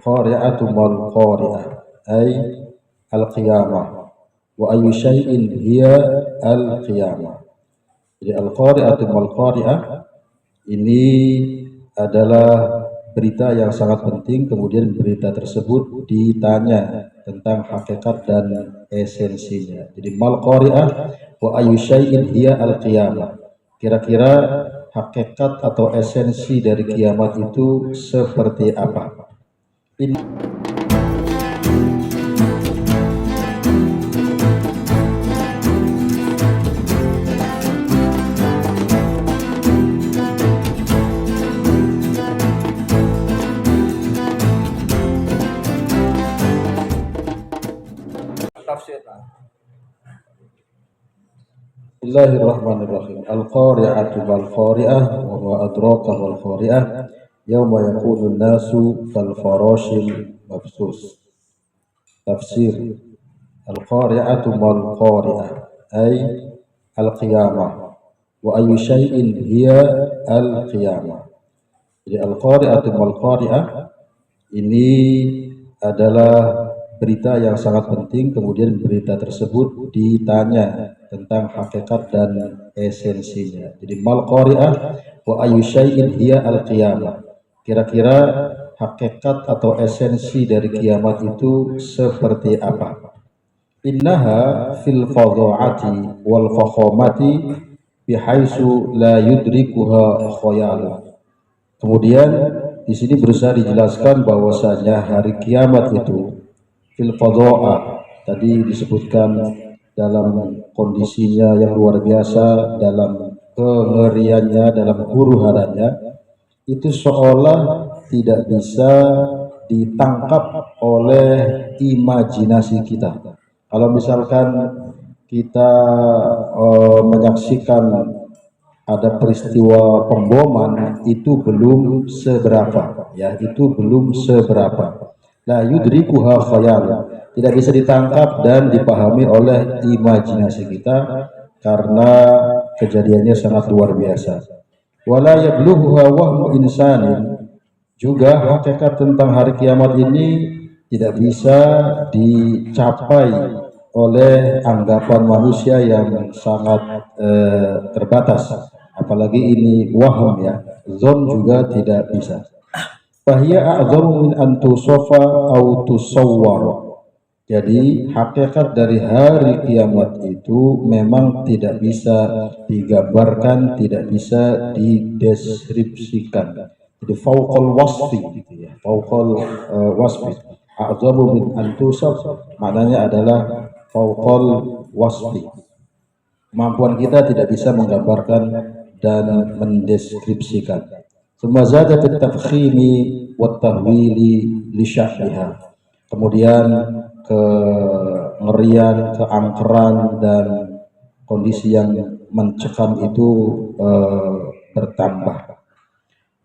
Al-qari'atu mal qari'ah ay al-qiyamah wa ayyu syai'in hiya al-qiyamah. Jadi al-qari'atu mal qari'ah ini adalah berita yang sangat penting, kemudian berita tersebut ditanya tentang hakikat dan esensinya. Jadi mal qari'ah wa ayyu syai'in hiya al-qiyamah. Kira-kira hakikat atau esensi dari kiamat itu seperti apa? Bismillahirrahmanirrahim. Al-qari'atu mal qari'ah wa ma adraka mal qari'ah yauma yakunu an-nasu kal farashil mabsus. Tafsir: al-qari'atu mal qari'ah ay al-qiyamah wa ayyu syai'in hiya al-qiyamah. Jadi al-qari'atu mal qari'ah ini adalah berita yang sangat penting, kemudian berita tersebut ditanya tentang hakikat dan esensinya. Jadi mal qari'ah wa ayyu syai'in hiya al-qiyamah. Kira-kira hakikat atau esensi dari kiamat itu seperti apa? Innaha fil fadha'ati wal fakhamati bihaisu la yudrikuha khayal. Kemudian di sini berusaha dijelaskan bahwasanya hari kiamat itu fil fadha'ah, tadi disebutkan dalam kondisinya yang luar biasa, dalam kengeriannya, dalam huru-haranya, itu seolah tidak bisa ditangkap oleh imajinasi kita. Kalau misalkan kita menyaksikan ada peristiwa pemboman, itu belum seberapa, ya, itu belum seberapa. La yudrikuha khayal, tidak bisa ditangkap dan dipahami oleh imajinasi kita karena kejadiannya sangat luar biasa. Wala yablughuha wahmu insanin, juga hakikat tentang hari kiamat ini tidak bisa dicapai oleh anggapan manusia yang sangat terbatas, apalagi ini waham, ya, zon juga tidak bisa. Fahiyya a'dhamu min an tusofa au tusawwar. Jadi hakikat dari hari kiamat itu memang tidak bisa digambarkan, tidak bisa dideskripsikan. Jadi fauqal wasfi, gitu ya, fauqal wasfi. A'dhamu min an tusaf maknanya adalah fauqal wasfi. Kemampuan kita tidak bisa menggambarkan dan mendeskripsikan. Tsumma zada fit tafkhimi wat tahwili li syahriha. Kemudian kengerian, keangkeran dan kondisi yang mencekam itu bertambah.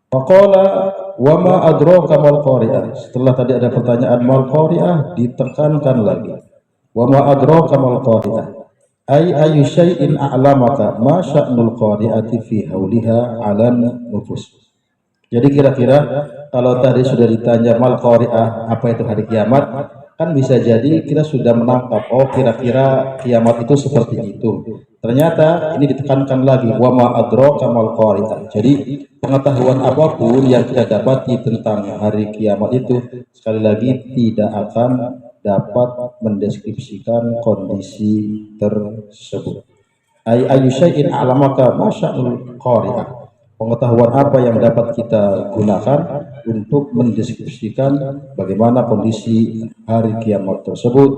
Faqala wa ma adraka mal qari'ah. Setelah tadi ada pertanyaan mal qari'ah, ditekankan lagi. Wa ma adraka mal qari'ah. Ayyu syai'in a'lamaka ma sya'nul qari'ati fi hauliha 'alan nufus. Jadi kira-kira kalau tadi sudah ditanya mal qari'ah apa itu hari kiamat, kan bisa jadi kita sudah menangkap, oh kira-kira kiamat itu seperti itu. Ternyata ini ditekankan lagi, wa ma adraka mal qari'ah. Jadi pengetahuan apapun yang kita dapati tentang hari kiamat itu sekali lagi tidak akan dapat mendeskripsikan kondisi tersebut. Ayyu syai'in a'lamaka ma sya'nul qari'ah. Pengetahuan apa yang dapat kita gunakan untuk mendeskripsikan bagaimana kondisi hari kiamat tersebut,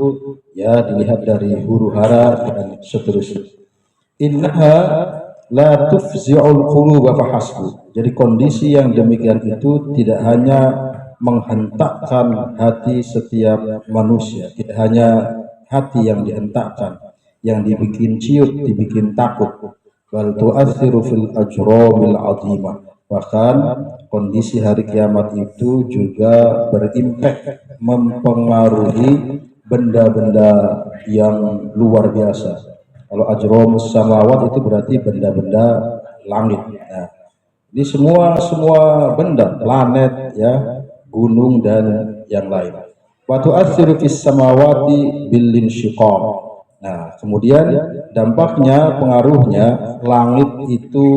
ya, dilihat dari huru-hara dan seterusnya. Innaha la tufzi'ul quluba fahasbu. Jadi kondisi yang demikian itu tidak hanya menghentakkan hati setiap manusia, tidak hanya hati yang dihentakkan, yang dibikin ciut, dibikin takut, bal tu'athiru fil ajramil 'azimah. Bahkan kondisi hari kiamat itu juga berimpak, mempengaruhi benda-benda yang luar biasa. Kalau ajramus samawat itu berarti benda-benda langit. Nah, ini semua benda, planet, ya, gunung dan yang lain. Wa tu'atsiru fis samawati bil insyiqaq. Nah, kemudian dampaknya, pengaruhnya, langit itu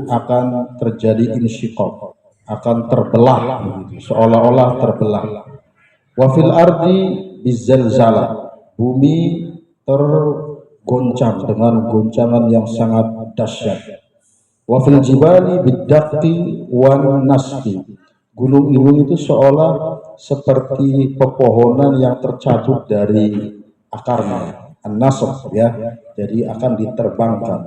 akan terjadi insyiqaq, akan terbelah begitu, seolah-olah terbelah. Wa fil ardi bizzalzala, bumi tergoncang dengan goncangan yang sangat dahsyat. Wa fil jibali biddaqi wan nasfi, gunung-gunung itu seolah seperti pepohonan yang tercabut dari akarnya, an-nasf ya, jadi akan diterbangkan.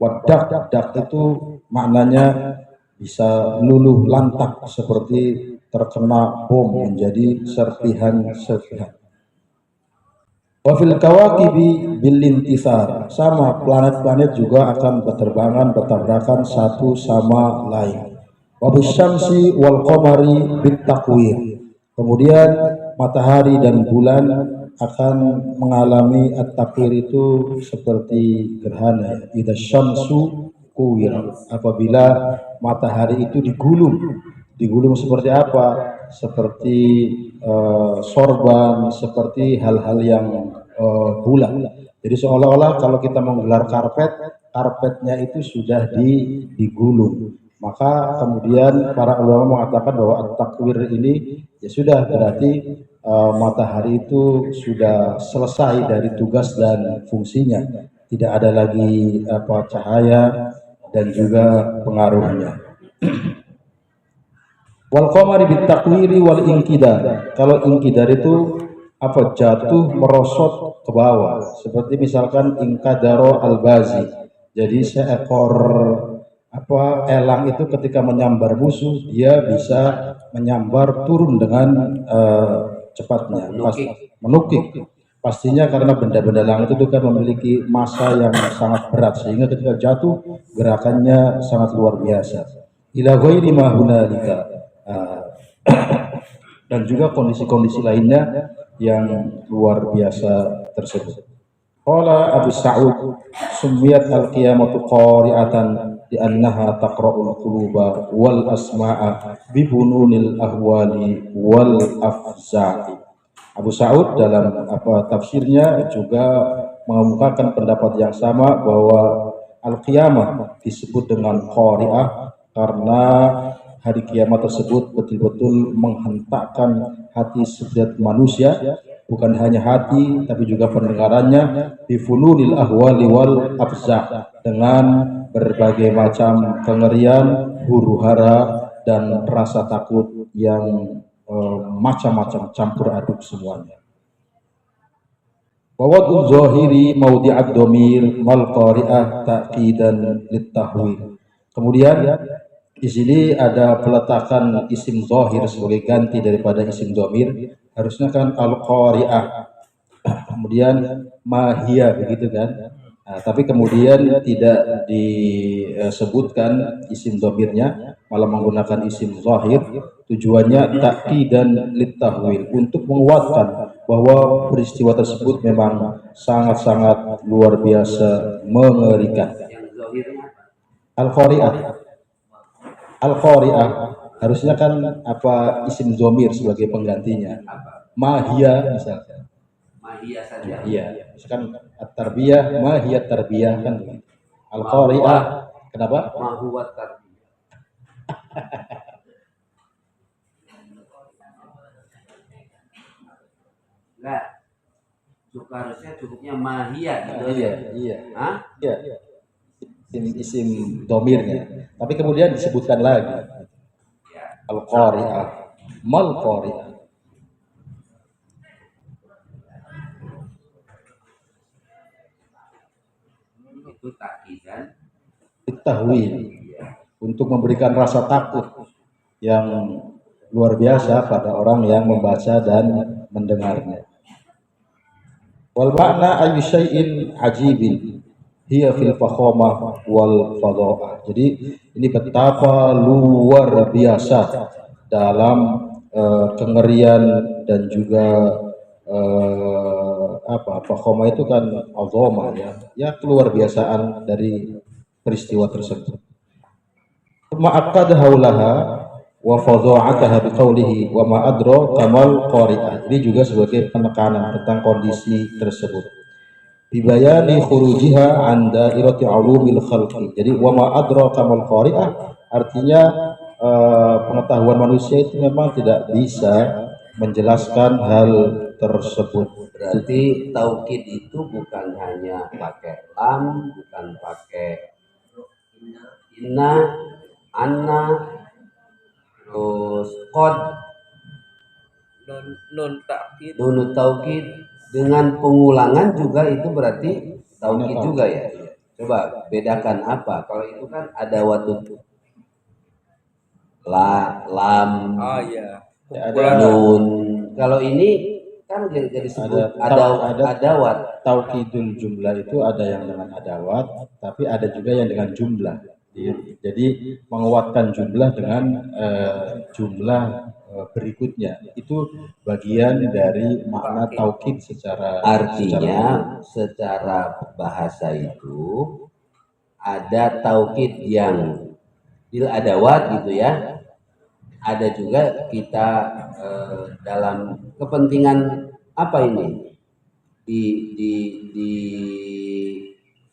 Wadak, dak itu maknanya bisa luluh lantak seperti terkena bom menjadi serpihan-serpihan. Wa fil kawakibi bil intisar, sama planet-planet juga akan berterbangan bertabrakan satu sama lain. Wa bisyamsi wal qamari bit takwir, kemudian matahari dan bulan akan mengalami at-takwir itu seperti gerhana. Idza syamsu kuwir, apabila matahari itu digulung. Digulung seperti apa? Seperti sorban, seperti hal-hal yang bulat. Jadi seolah-olah kalau kita menggelar karpet, karpetnya itu sudah digulung. Maka kemudian para ulama mengatakan bahwa at-takwir ini ya sudah berarti matahari itu sudah selesai dari tugas dan fungsinya. Tidak ada lagi cahaya dan juga pengaruhnya. Wal qamari bit takwiri wal inkidar. Kalau inkidar itu jatuh merosot ke bawah, seperti misalkan inkadaro al-bazi. Jadi seekor elang itu ketika menyambar musuh, dia bisa menyambar turun dengan cepatnya, menukik. Pastinya karena benda-benda langit itu kan memiliki massa yang sangat berat, sehingga ketika jatuh gerakannya sangat luar biasa. Ila ghairi ma hunalika, dan juga kondisi-kondisi lainnya yang luar biasa tersebut. Qala Abu Sa'ud, sumiyat al-qiyamatu qari'atan li'annaha taqra'ul quluba wal asma'a bibununil ahwali wal afza'i. Abu Sa'ud dalam tafsirnya juga mengemukakan pendapat yang sama bahwa al-qiyamah disebut dengan qari'ah karena hari kiamat tersebut betul-betul menghentakkan hati setiap manusia, bukan hanya hati tapi juga pendengarannya, bifununil ahwali wal afza, dengan berbagai macam kengerian, huru-hara dan rasa takut yang macam-macam campur aduk semuanya. Wawadul zahiri maudi'ad domir mal qari'ah ta'kidan littahwil. Kemudian di sini ada peletakan isim zahir sebagai ganti daripada isim dhamir. Harusnya kan al-qari'ah. Kemudian mahia, begitu kan? Nah, tapi kemudian tidak disebutkan isim dhamirnya, malah menggunakan isim zahir. Tujuannya ta'kidan littahwil, untuk menguatkan bahwa peristiwa tersebut memang sangat-sangat luar biasa mengerikan. Al-qari'ah. Al-qari'ah harusnya kan isim dhamir sebagai penggantinya. Mahia misalkan. Mahia saja. Iya, misalkan at-tarbiyah, mahia tarbiyah kan. Al-qari'ah kenapa? Mahuwa tarbiyah. Enggak. Harusnya cukupnya mahia gitu. Iya. Hah? Iya. Isim domirnya, tapi kemudian disebutkan lagi al-qari'ah, mal qari'ah. Itu takidan tahwil, untuk memberikan rasa takut yang luar biasa pada orang yang membaca dan mendengarnya. Wal makna ayyu syai'in ajibin hiya fil fakhamah wal fadha'ah. Jadi ini betapa luar biasa dalam kengerian dan juga fakhamah itu kan azamah ya keluar biasaan dari peristiwa tersebut. Ma'aqad haulaha, wa fadha'ataha biqaulihi wa ma adraka mal qari'ah. Ini juga sebagai penekanan tentang kondisi tersebut. Bibayani khurujiha an dairati ulumil khalqi. Jadi wa ma adraka mal qari'ah artinya pengetahuan manusia itu memang tidak bisa menjelaskan hal tersebut. Berarti taukid itu bukan hanya pakai lam, bukan pakai inna, anna, terus qad, nun taukid dengan pengulangan juga itu berarti taukid juga ya. Coba bedakan apa? Kalau itu kan ada waktu lam, nun. Kalau ini kan jadi disebut adawat. Taukidul jumlah itu ada yang dengan adawat, tapi ada juga yang dengan jumlah. Jadi menguatkan jumlah dengan jumlah berikutnya. Itu bagian dari makna taukid secara artinya secara bahasa itu ada taukid yang bil adawat gitu ya. Ada juga kita dalam kepentingan apa ini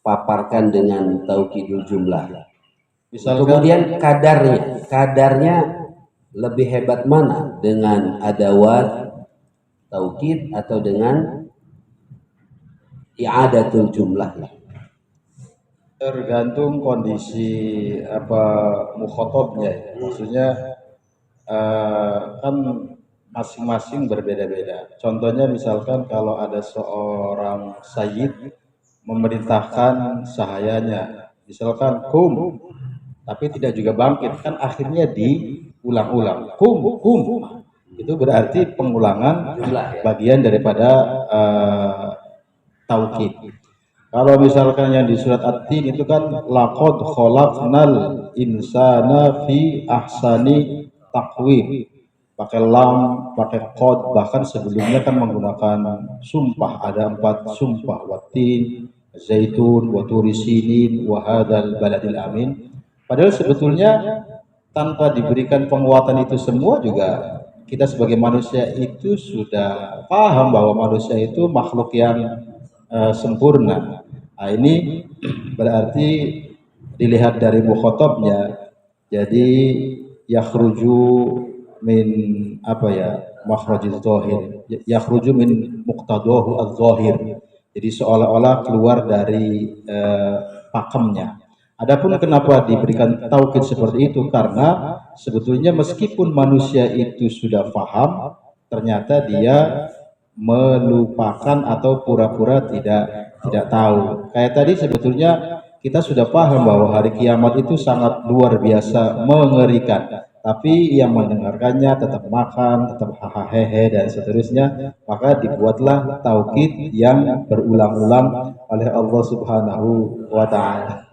dipaparkan dengan taukidul jumlah. Misalkan, kemudian kadarnya lebih hebat mana, dengan adawat taukid atau dengan i'adatul jumlah? Tergantung kondisi apa mukhatabnya. Maksudnya kan masing-masing berbeda-beda. Contohnya misalkan kalau ada seorang sayyid memerintahkan sahayanya, misalkan kum, tapi tidak juga bangkit, kan akhirnya diulang-ulang, kum, itu berarti pengulangan bagian daripada taukid. Kalau misalkan yang di surat At-Tin itu kan laqad khalaqnal insana fi ahsani taqwim, pakai lam, pakai qad, bahkan sebelumnya kan menggunakan sumpah, ada 4 sumpah, watin, zaitun, waturi sinin, wa hadzal baladil amin. Padahal sebetulnya tanpa diberikan penguatan itu semua juga kita sebagai manusia itu sudah paham bahwa manusia itu makhluk yang sempurna. Nah, ini berarti dilihat dari mukhatabnya. Jadi yakhruju min apa ya, makhrajiz zahir, yakhruju min muqtadahu adz-zahir. Jadi seolah-olah keluar dari pakemnya. Adapun kenapa diberikan taukid seperti itu, karena sebetulnya meskipun manusia itu sudah paham, ternyata dia melupakan atau pura-pura tidak tahu. Kayak tadi sebetulnya kita sudah paham bahwa hari kiamat itu sangat luar biasa mengerikan, tapi yang mendengarkannya tetap makan, tetap hahaha dan seterusnya. Maka dibuatlah taukid yang berulang-ulang oleh Allah Subhanahu wa taala.